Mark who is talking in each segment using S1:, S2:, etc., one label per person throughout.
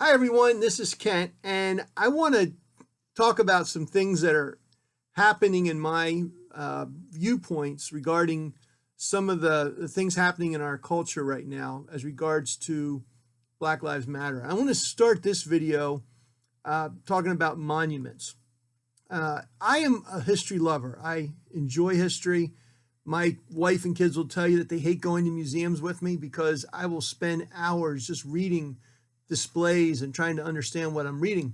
S1: Hi, everyone. This is Kent, and I want to talk about some things that are happening in my viewpoints regarding some of the things happening in our culture right now as regards to Black Lives Matter. I want to start this video talking about monuments. I am a history lover. I enjoy history. My wife and kids will tell you that they hate going to museums with me because I will spend hours just reading displays and trying to understand what I'm reading.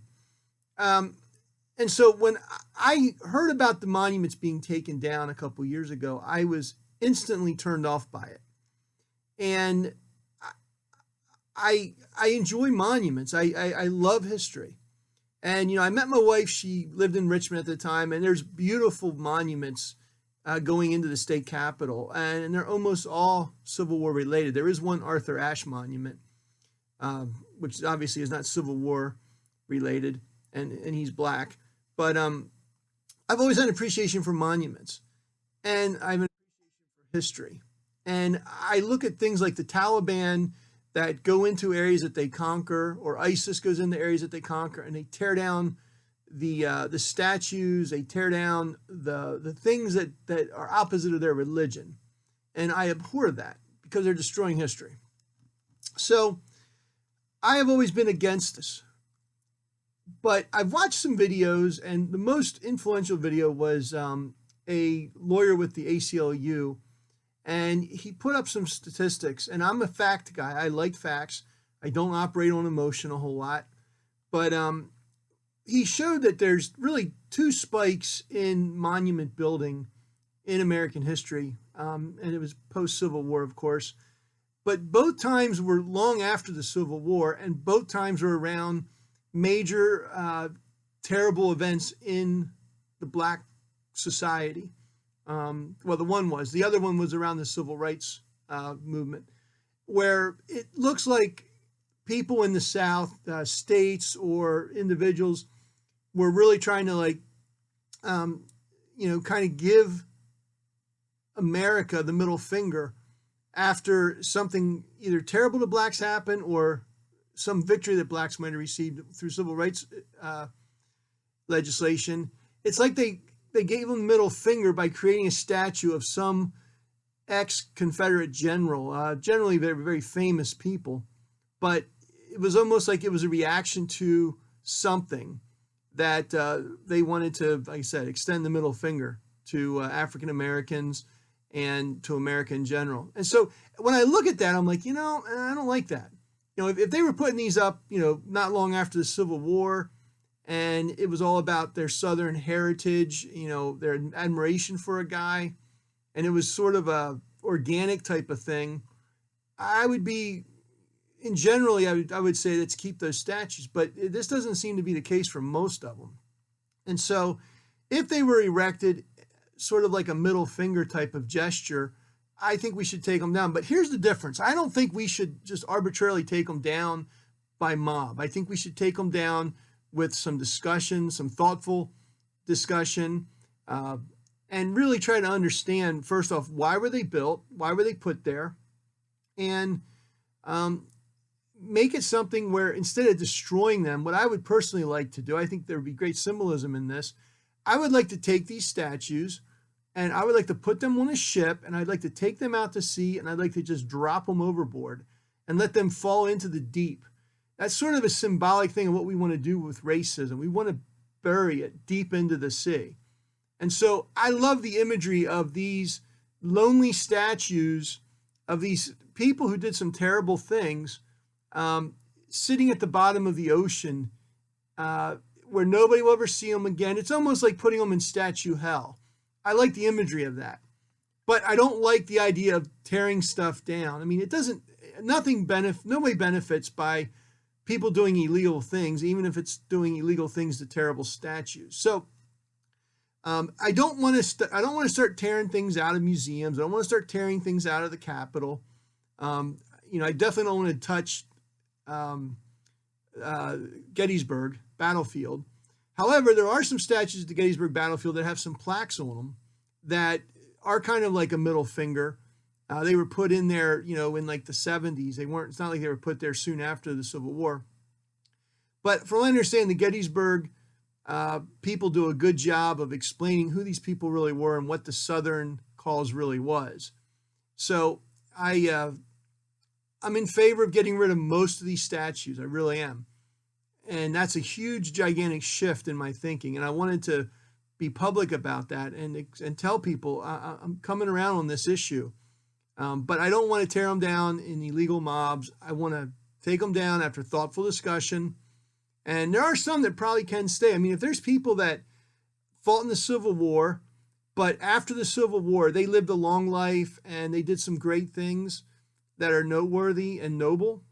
S1: Um, and so when I heard about the monuments being taken down a couple years ago, I was instantly turned off by it. And I enjoy monuments. I love history. And I met my wife. She lived in Richmond at the time, and there's beautiful monuments going into the state capitol, and they're almost all Civil War related. There is one Arthur Ashe monument, which obviously is not Civil War related, and he's black. But I've always had an appreciation for monuments, and I have an appreciation for history. And I look at things like the Taliban that go into areas that they conquer, or ISIS goes into areas that they conquer, and they tear down the statues, they tear down the things that are opposite of their religion, and I abhor that because they're destroying history. So I have always been against this, but I've watched some videos, and the most influential video was a lawyer with the ACLU, and he put up some statistics. And I'm a fact guy. I like facts. I don't operate on emotion a whole lot, but he showed that there's really two spikes in monument building in American history, and it was post-Civil War, of course. But both times were long after the Civil War, and both times were around major terrible events in the black society. Well, the one was. The other one was around the civil rights movement, where it looks like people in the South, states or individuals, were really trying to kind of give America the middle finger after something either terrible to blacks happened or some victory that blacks might have received through civil rights legislation. It's like they gave them the middle finger by creating a statue of some ex-Confederate general. Generally, they're very famous people, but it was almost like it was a reaction to something that they wanted to, like I said, extend the middle finger to African Americans and to America in general. And so when I look at that, I'm like, I don't like that. If they were putting these up, not long after the Civil War, and it was all about their Southern heritage, their admiration for a guy, and it was sort of a organic type of thing, I would be, in generally, I would say let's keep those statues. But this doesn't seem to be the case for most of them. And so if they were erected sort of like a middle finger type of gesture, I think we should take them down. But here's the difference. I don't think we should just arbitrarily take them down by mob. I think we should take them down with some discussion, some thoughtful discussion, and really try to understand, first off, why were they built? Why were they put there? And make it something where instead of destroying them, what I would personally like to do, I think there would be great symbolism in this. I would like to take these statues and I would like to put them on a ship, and I'd like to take them out to sea, and I'd like to just drop them overboard and let them fall into the deep. That's sort of a symbolic thing of what we want to do with racism. We want to bury it deep into the sea. And so I love the imagery of these lonely statues of these people who did some terrible things, sitting at the bottom of the ocean, where nobody will ever see them again. It's almost like putting them in statue hell. I like the imagery of that, but I don't like the idea of tearing stuff down. I mean, nobody benefits by people doing illegal things, even if it's doing illegal things to terrible statues. So I don't want to start tearing things out of museums. I don't want to start tearing things out of the Capitol. I definitely don't want to touch Gettysburg battlefield. However, there are some statues at the Gettysburg battlefield that have some plaques on them that are kind of like a middle finger. They were put in there, in like the 70s. It's not like they were put there soon after the Civil War. But from what I understand, the Gettysburg people do a good job of explaining who these people really were and what the Southern cause really was. So I'm in favor of getting rid of most of these statues. I really am. And that's a huge, gigantic shift in my thinking. And I wanted to be public about that and tell people I'm coming around on this issue. But I don't want to tear them down in illegal mobs. I want to take them down after thoughtful discussion. And there are some that probably can stay. I mean, if there's people that fought in the Civil War, but after the Civil War, they lived a long life and they did some great things that are noteworthy and noble,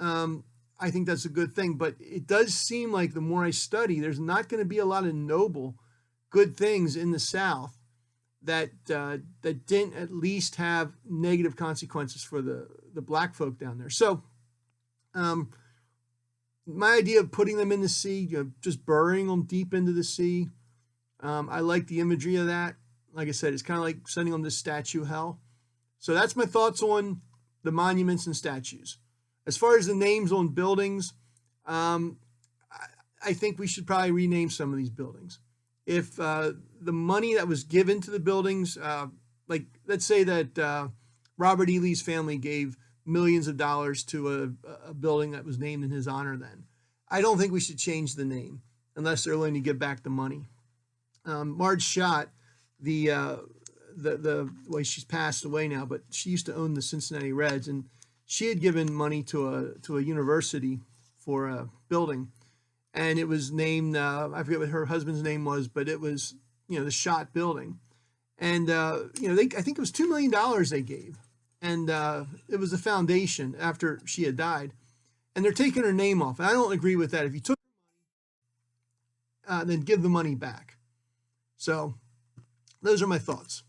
S1: I think that's a good thing. But it does seem like the more I study, there's not going to be a lot of noble, good things in the South that didn't at least have negative consequences for the black folk down there. So my idea of putting them in the sea, just burying them deep into the sea, I like the imagery of that. Like I said, it's kind of like sending them to statue hell. So that's my thoughts on the monuments and statues. As far as the names on buildings, I think we should probably rename some of these buildings. If the money that was given to the buildings, like let's say that Robert E. Lee's family gave millions of dollars to a building that was named in his honor then. I don't think we should change the name unless they're willing to give back the money. Marge Schott, the way she's passed away now, but she used to own the Cincinnati Reds, and she had given money to a university for a building, and it was named I forget what her husband's name was, but it was the Schott Building, and I think it was $2 million they gave, and it was a foundation after she had died, and they're taking her name off, and I don't agree with that. If you took then give the money back. So those are my thoughts.